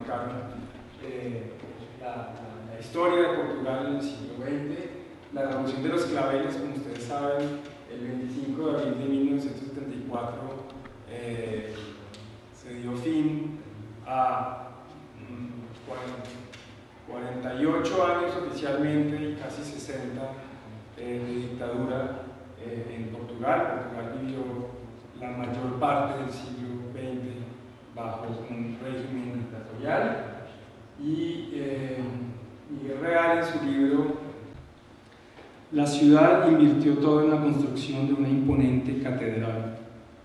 la historia de Portugal en el siglo XX. La Revolución de los Claveles, como ustedes saben, el 25 de abril de 1974 se dio fin a 48 años oficialmente y casi 60 de dictadura en Portugal. Portugal vivió la mayor parte del siglo XX bajo un régimen dictatorial y Miguel Real en su libro La ciudad invirtió todo en la construcción de una imponente catedral: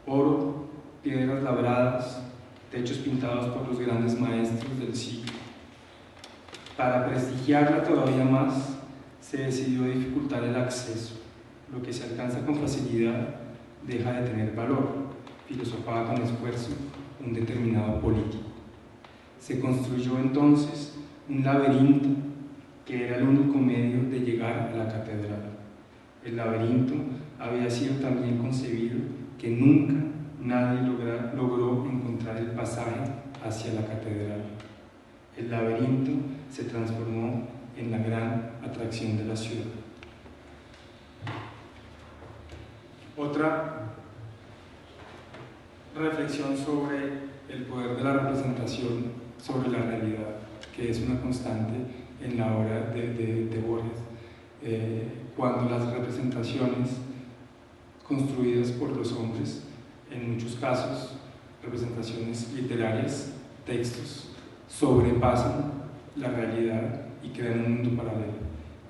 oro, piedras labradas, techos pintados por los grandes maestros del siglo. Para prestigiarla todavía más, se decidió dificultar el acceso. Lo que se alcanza con facilidad deja de tener valor, filosofaba con esfuerzo un determinado político. Se construyó entonces un laberinto que era el único medio de llegar a la catedral. El laberinto había sido tan bien concebido que nunca nadie logró encontrar el pasaje hacia la catedral. El laberinto se transformó en la gran atracción de la ciudad. Otra reflexión sobre el poder de la representación sobre la realidad, que es una constante en la obra de Borges. Cuando las representaciones construidas por los hombres, en muchos casos representaciones literarias, textos, sobrepasan la realidad y crean un mundo paralelo.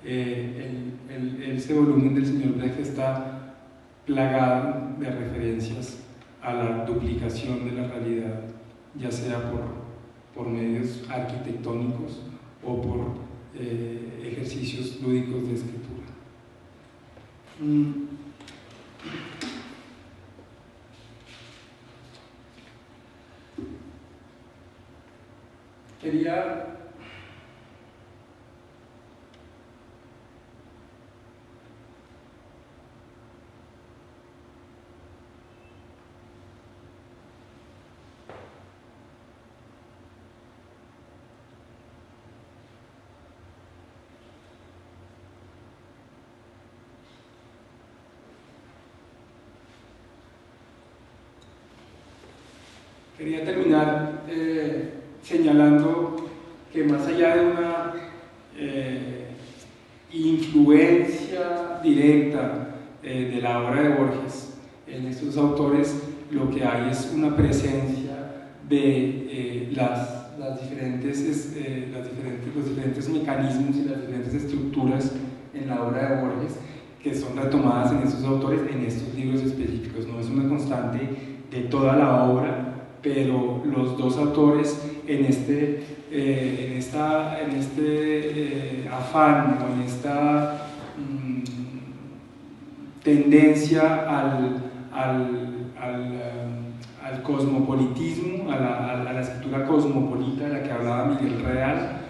Ese volumen del señor Brecht está plagado de referencias a la duplicación de la realidad, ya sea por medios arquitectónicos o por ejercicios lúdicos de escritura. Quería terminar señalando que más allá de una influencia directa de la obra de Borges en estos autores, lo que hay es una presencia de los diferentes mecanismos y las diferentes estructuras en la obra de Borges que son retomadas en estos autores, en estos libros específicos. No es una constante de toda la obra, pero los dos autores en este afán o en esta tendencia al cosmopolitismo, a la escritura cosmopolita de la que hablaba Miguel Real,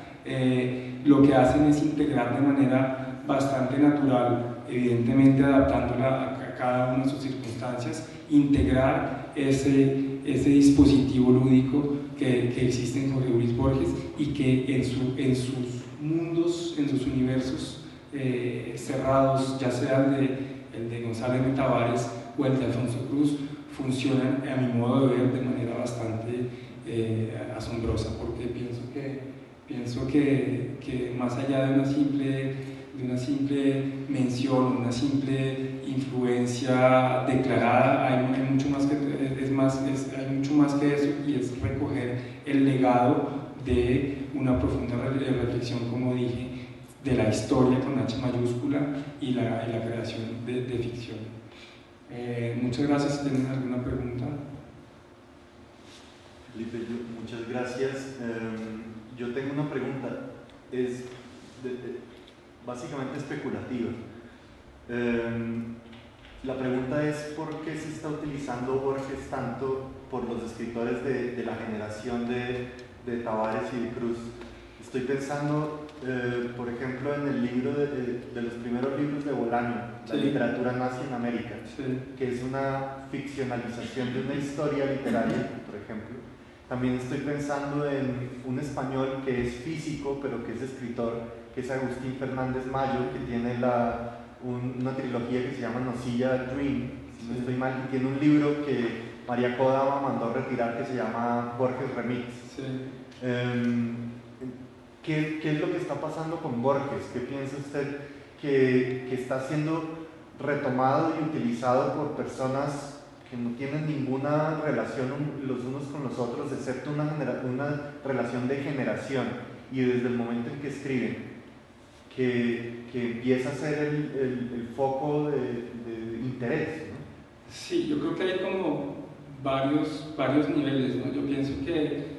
lo que hacen es integrar de manera bastante natural, evidentemente adaptándola a cada una de sus circunstancias, integrar ese dispositivo lúdico que existe en Jorge Luis Borges y que en sus mundos, en sus universos cerrados, ya sean el de González de Tavares o el de Alfonso Cruz, funcionan a mi modo de ver de manera bastante asombrosa, porque pienso que más allá de una simple mención, una simple influencia declarada, hay mucho más que eso, y es recoger el legado de una profunda reflexión, como dije, de la historia con H mayúscula y la creación de ficción. Muchas gracias. Si tienen alguna pregunta. Felipe, muchas gracias. Yo tengo una pregunta, es básicamente especulativa. La pregunta es: ¿por qué se está utilizando Borges tanto por los escritores de la generación de Tavares y de Cruz? Estoy pensando, por ejemplo, en el libro de los primeros libros de Bolaño, La literatura nazi en América, que es una ficcionalización de una historia literaria, por ejemplo. También estoy pensando en un español que es físico, pero que es escritor, que es Agustín Fernández Mayo, que tiene una trilogía que se llama Nocilla Dream, si no estoy mal, y tiene un libro que María Kodama mandó a retirar que se llama Borges Remix. Sí. ¿Qué es lo que está pasando con Borges? ¿Qué piensa usted que está siendo retomado y utilizado por personas que no tienen ninguna relación los unos con los otros, excepto una relación de generación, y desde el momento en que escriben, que empieza a ser el foco de interés, ¿no? Sí, yo creo que hay como varios niveles, ¿no? Yo pienso que,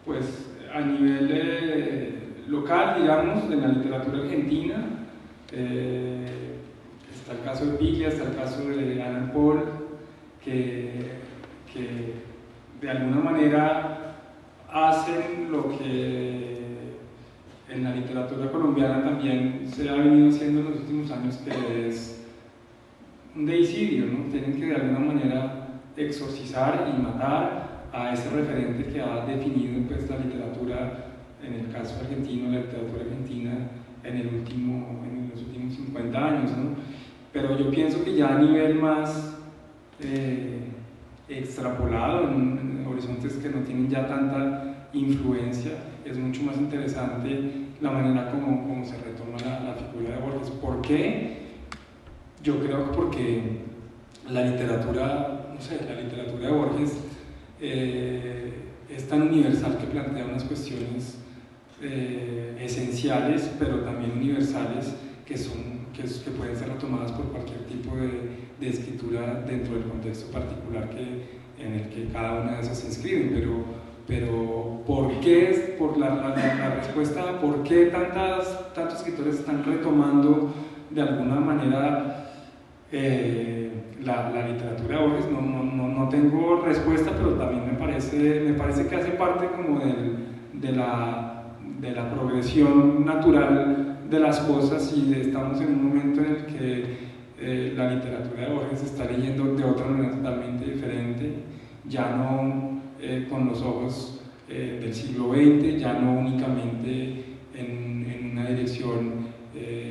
pues, a nivel local, digamos, de la literatura argentina, está el caso de Piglia, está el caso de Allan Pohl, que de alguna manera hacen lo que en la literatura colombiana también se ha venido haciendo en los últimos años, que es un deicidio, ¿no? Tienen que de alguna manera exorcizar y matar a ese referente que ha definido, pues, la literatura, en el caso argentino, la literatura argentina en los últimos 50 años, ¿no? Pero yo pienso que ya a nivel más extrapolado, en horizontes que no tienen ya tanta influencia, es mucho más interesante la manera como se retoma la figura de Borges. ¿Por qué? Yo creo que porque la literatura, no sé, la literatura de Borges es tan universal, que plantea unas cuestiones esenciales, pero también universales, que pueden ser retomadas por cualquier tipo de escritura dentro del contexto particular en el que cada una de esas se inscriben. Pero ¿por qué? Por la respuesta a por qué tantos escritores están retomando de alguna manera la literatura de Borges, no tengo respuesta, pero también me parece que hace parte como de la progresión natural de las cosas, y estamos en un momento en el que la literatura de Borges se está leyendo de otra manera totalmente diferente, ya no con los ojos del siglo XX, ya no únicamente en una dirección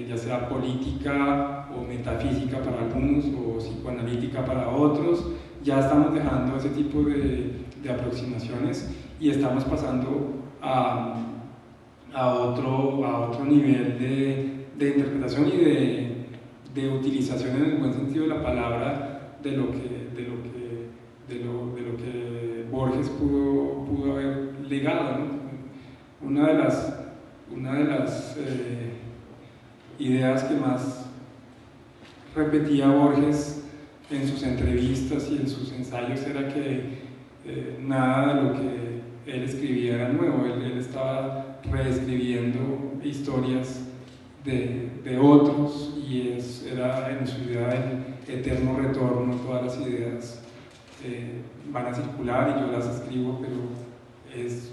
ya sea política o metafísica para algunos o psicoanalítica para otros. Ya estamos dejando ese tipo de aproximaciones y estamos pasando a otro nivel de interpretación y de utilización, en el buen sentido de la palabra, de lo que Borges pudo haber legado, ¿no? Una de las ideas que más repetía Borges en sus entrevistas y en sus ensayos era que nada de lo que él escribía era nuevo. Él estaba reescribiendo historias de otros, y era en su idea el eterno retorno. Todas las ideas van a circular y yo las escribo, pero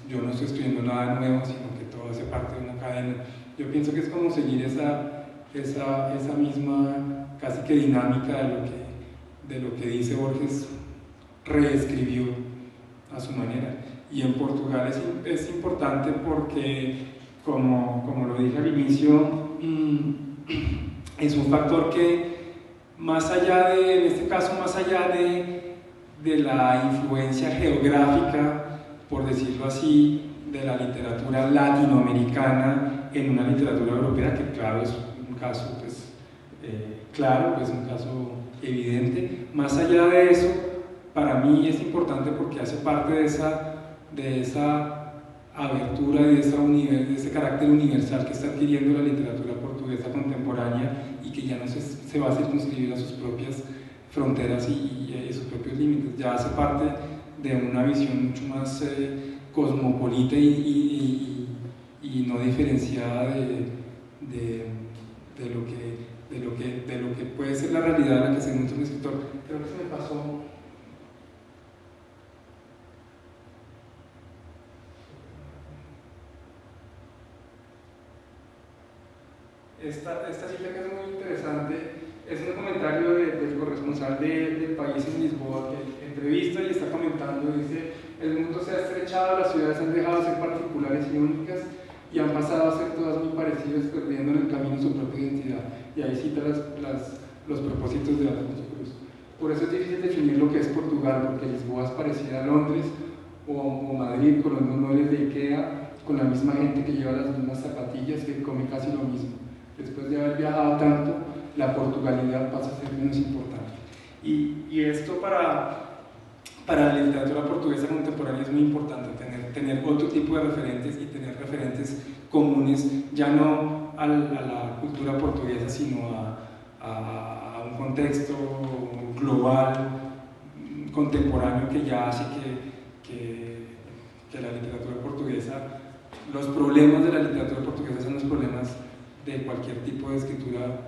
yo no estoy escribiendo nada nuevo, sino que todo hace parte de una cadena. Yo pienso que es como seguir esa misma casi que dinámica de lo que dice Borges, reescribió a su manera. Y en Portugal es importante porque, como lo dije al inicio, es un factor que, más allá en este caso, más allá de la influencia geográfica, por decirlo así, de la literatura latinoamericana en una literatura europea, que claro, es un caso pues, claro, es un caso evidente. Más allá de eso, para mí es importante porque hace parte de esa abertura, de ese carácter universal que está adquiriendo la literatura portuguesa contemporánea, y que ya no se va a circunscribir a sus propias fronteras y sus propios límites. Ya hace parte de una visión mucho más cosmopolita y no diferenciada de lo que puede ser la realidad en la que se encuentra un escritor. Creo que se me pasó. Esta cita, que es muy interesante, es un comentario del corresponsal del País en Lisboa, que entrevista y está comentando, dice: el mundo se ha estrechado, las ciudades han dejado de ser particulares y únicas y han pasado a ser todas muy parecidas, perdiendo en el camino su propia identidad. Y ahí cita los propósitos de Alfonso Cruz. Por eso es difícil definir lo que es Portugal, porque Lisboa es parecida a Londres o Madrid, con los mismos muebles de Ikea, con la misma gente que lleva las mismas zapatillas, que come casi lo mismo. Después de haber viajado tanto, la portugalidad pasa a ser menos importante. Y esto para la literatura portuguesa contemporánea es muy importante, tener otro tipo de referentes y tener referentes comunes, ya no a la cultura portuguesa, sino a un contexto global, contemporáneo, que ya hace que la literatura portuguesa, los problemas de la literatura portuguesa son los problemas de cualquier tipo de escritura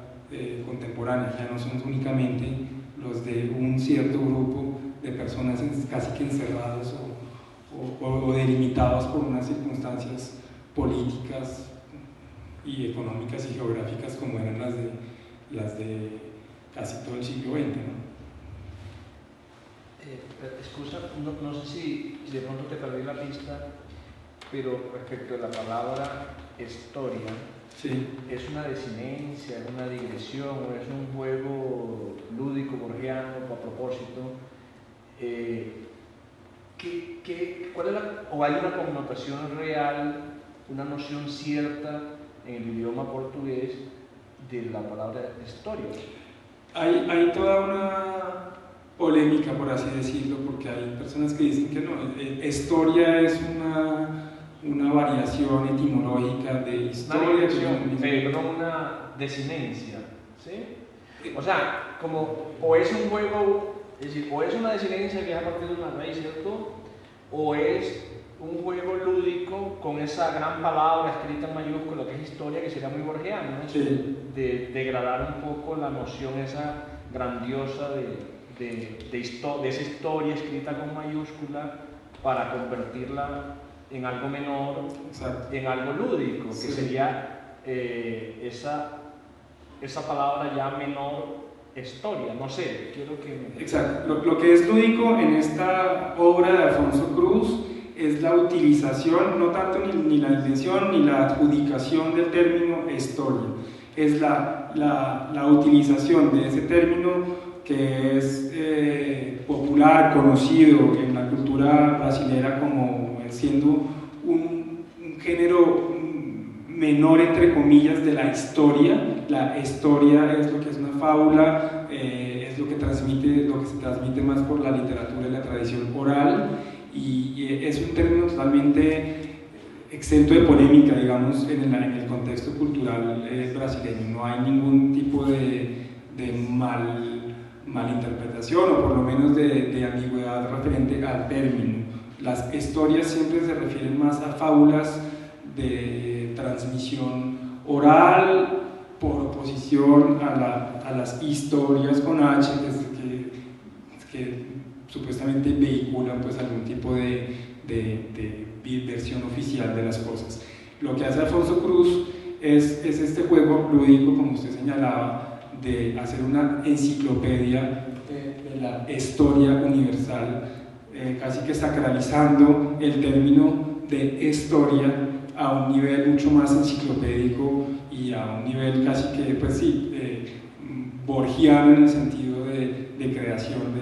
contemporánea, ya no son únicamente los de un cierto grupo de personas casi que encerrados o delimitados por unas circunstancias políticas y económicas y geográficas como eran las de casi todo el siglo XX, ¿no? Excusa, no sé si de pronto te perdí la pista, pero respecto a la palabra historia, sí. ¿Es una desinencia, es una digresión, o es un juego lúdico, borgiano, a propósito? ¿Cuál es o hay una connotación real, una noción cierta en el idioma portugués de la palabra historia? Hay toda una polémica, por así decirlo, porque hay personas que dicen que no, historia es una variación etimológica de historia, no una desinencia, ¿sí? O sea, o es un juego, es decir, o es una desinencia que es a partir de una raíz, ¿cierto? O es un juego lúdico con esa gran palabra escrita en mayúscula que es historia, que sería muy borgiano, ¿no? Sí. De degradar un poco la noción esa grandiosa de esa historia escrita con mayúscula para convertirla en algo menor, exacto, en algo lúdico, que sí, sería esa palabra ya menor, historia, no sé, quiero que... Exacto, lo que es lúdico en esta obra de Alfonso Cruz es la utilización, no tanto ni la intención ni la adjudicación del término historia, es la utilización de ese término que es popular, conocido en la cultura brasilera como siendo un género menor, entre comillas, de la historia. La historia es lo que es una fábula, es lo que se transmite más por la literatura y la tradición oral, y es un término totalmente exento de polémica, digamos, en el contexto cultural brasileño. No hay ningún tipo de malinterpretación, o por lo menos de ambigüedad referente al término. Las historias siempre se refieren más a fábulas de transmisión oral, por oposición a las historias con H, que supuestamente vehiculan pues algún tipo de versión oficial de las cosas. Lo que hace Alfonso Cruz es este juego lúdico, como usted señalaba, de hacer una enciclopedia de la historia universal, casi que sacralizando el término de historia a un nivel mucho más enciclopédico y a un nivel casi que, pues sí, borgiano, en el sentido de creación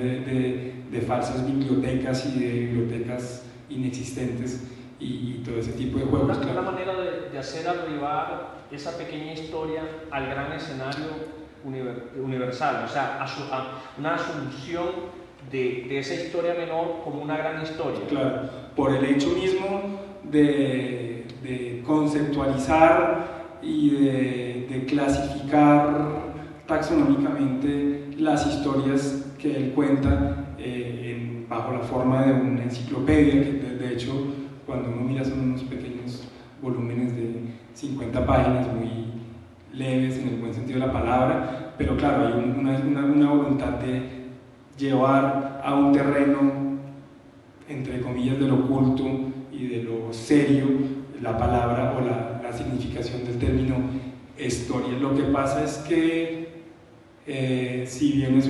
de falsas bibliotecas y de bibliotecas inexistentes y todo ese tipo de juegos. Una manera de hacer arribar esa pequeña historia al gran escenario universal, o sea, una asunción de esa historia menor como una gran historia. Claro, por el hecho mismo de conceptualizar y de clasificar taxonómicamente las historias que él cuenta bajo la forma de una enciclopedia, que de hecho cuando uno mira son unos pequeños volúmenes de 50 páginas muy leves en el buen sentido de la palabra, pero claro, hay una voluntad de llevar a un terreno, entre comillas, de lo oculto y de lo serio la palabra o la significación del término historia. Lo que pasa es que si bien es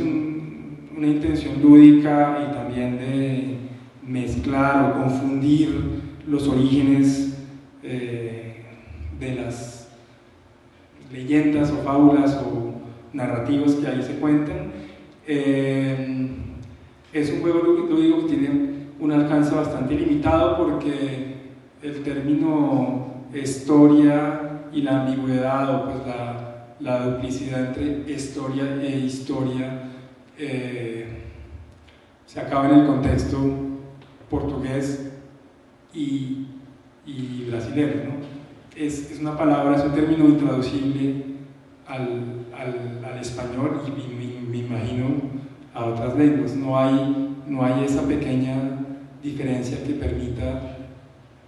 una intención lúdica y también de mezclar o confundir los orígenes de las leyendas o fábulas o narrativas que ahí se cuentan. Es un juego lúdico que tiene un alcance bastante limitado porque el término historia y la ambigüedad o pues la duplicidad entre historia e historia se acaba en el contexto portugués y brasileño, ¿no? Es una palabra, es un término intraducible al español y me imagino a otras lenguas. No hay esa pequeña diferencia que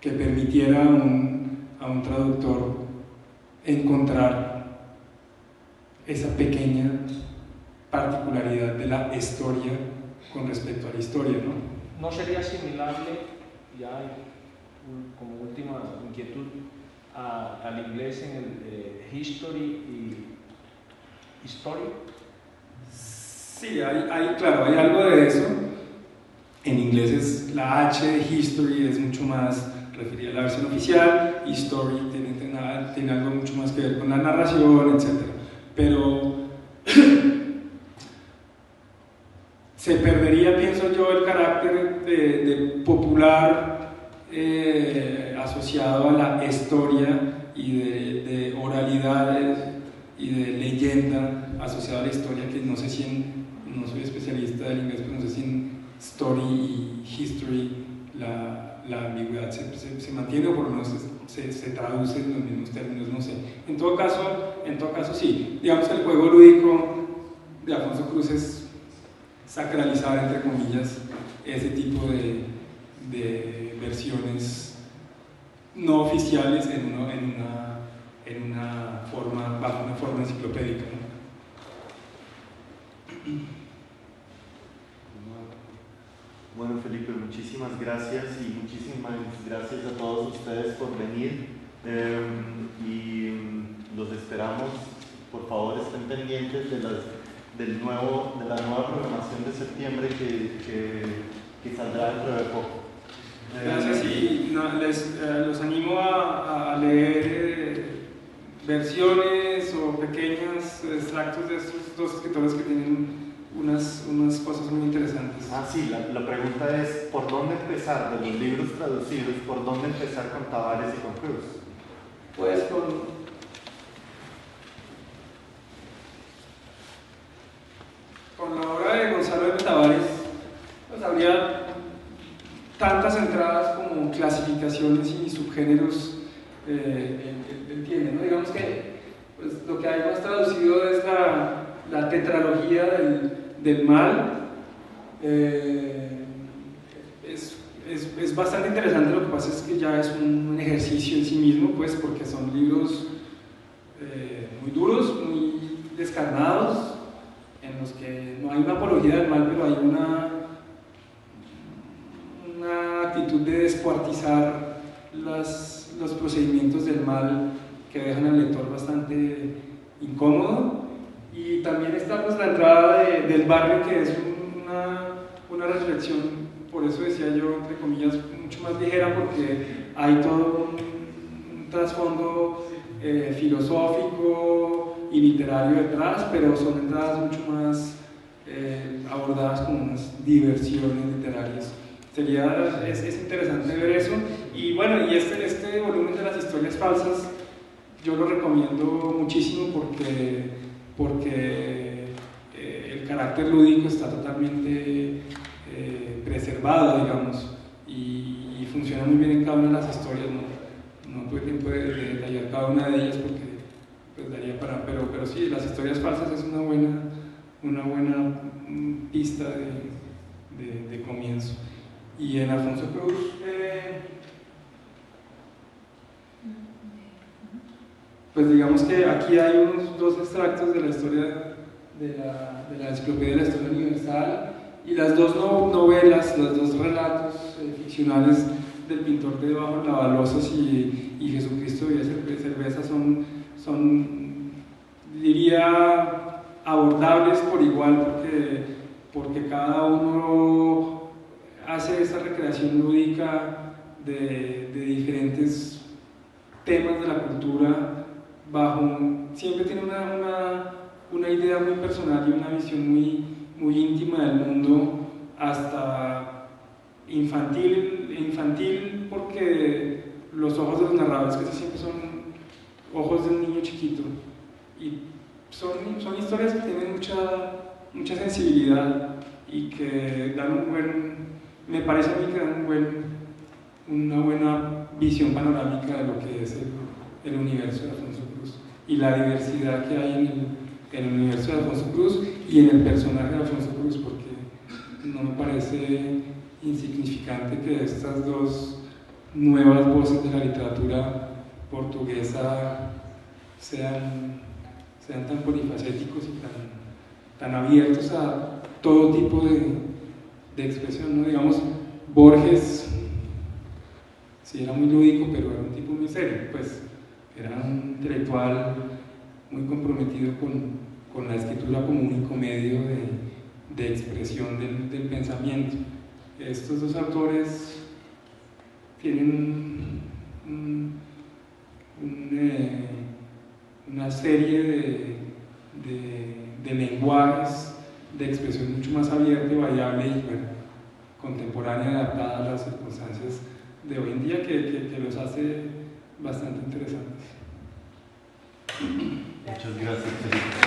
permitiera a un traductor encontrar esa pequeña particularidad de la historia con respecto a la historia, ¿no? ¿No sería asimilable, ya como última inquietud, al inglés en el history y story? Sí, claro, hay algo de eso. En inglés la H de history es mucho más referida a la versión oficial, y story tiene algo mucho más que ver con la narración, etc. Pero se perdería, pienso yo, el carácter de popular asociado a la historia y de oralidades y de leyenda asociado a la historia, que no sé si no soy especialista del inglés, pero no sé si en story y history la ambigüedad se mantiene, o por lo menos se traduce en los mismos términos, no sé. En todo caso sí. Digamos que el juego lúdico de Alfonso Cruz es sacralizar, entre comillas, ese tipo de versiones no oficiales bajo una forma enciclopédica, ¿no? Bueno, Felipe, muchísimas gracias y muchísimas gracias a todos ustedes por venir y los esperamos. Por favor, estén pendientes de la nueva programación de septiembre que saldrá dentro de poco. Gracias, y los animo a leer versiones o pequeños extractos de estos dos escritores que tienen unas cosas muy interesantes. Sí, la pregunta es, ¿por dónde empezar de los libros traducidos? ¿Por dónde empezar con Tavares y con Cruz? Pues con la obra de Gonzalo de Tavares, pues habría tantas entradas como clasificaciones y subgéneros entienden, ¿no? Digamos que pues, lo que hay más traducido es la tetralogía del mal. Es bastante interesante, lo que pasa es que ya es un ejercicio en sí mismo, pues, porque son libros muy duros, muy descarnados, en los que no hay una apología del mal, pero hay una actitud de descuartizar los procedimientos del mal que dejan al lector bastante incómodo. Y también está pues, la entrada del barrio, que es una reflexión, por eso decía yo, entre comillas, mucho más ligera, porque hay todo un trasfondo filosófico y literario detrás, pero son entradas mucho más abordadas como unas diversiones literarias. Es interesante ver eso. Y bueno, y este volumen de las historias falsas yo lo recomiendo muchísimo porque el carácter lúdico está totalmente preservado, digamos, y funciona muy bien en cada una de las historias. No tuve tiempo de detallar cada una de ellas porque pues, daría para, pero sí, las historias falsas es una buena pista de comienzo. Y en Alfonso Cruz, pues digamos que aquí hay unos dos extractos de la historia de la Enciclopedia de la Historia Universal, y las dos novelas, los dos relatos ficcionales del pintor de Bajo Lavalosas y Jesucristo Vía Cerveza son, diría, abordables por igual, porque porque cada uno hace esa recreación lúdica de diferentes temas de la cultura, siempre tiene una idea muy personal y una visión muy íntima del mundo, hasta infantil porque los ojos de los narradores casi siempre son ojos de un niño chiquito, y son historias que tienen mucha sensibilidad y que dan me parece a mí que dan una buena visión panorámica de lo que es el universo de Alfonso Cruz y la diversidad que hay en el universo de Alfonso Cruz y en el personaje de Alfonso Cruz, porque no me parece insignificante que estas dos nuevas voces de la literatura portuguesa sean tan polifacéticos y tan abiertos a todo tipo de expresión, ¿no? Digamos, Borges sí era muy lúdico, pero era un tipo muy serio, pues era un intelectual muy comprometido con la escritura como único medio de expresión del pensamiento. Estos dos autores tienen una serie de lenguajes de expresión mucho más abierta y variable y contemporánea, adaptada a las circunstancias de hoy en día, que los hace bastante interesantes. Muchas gracias, Felipe.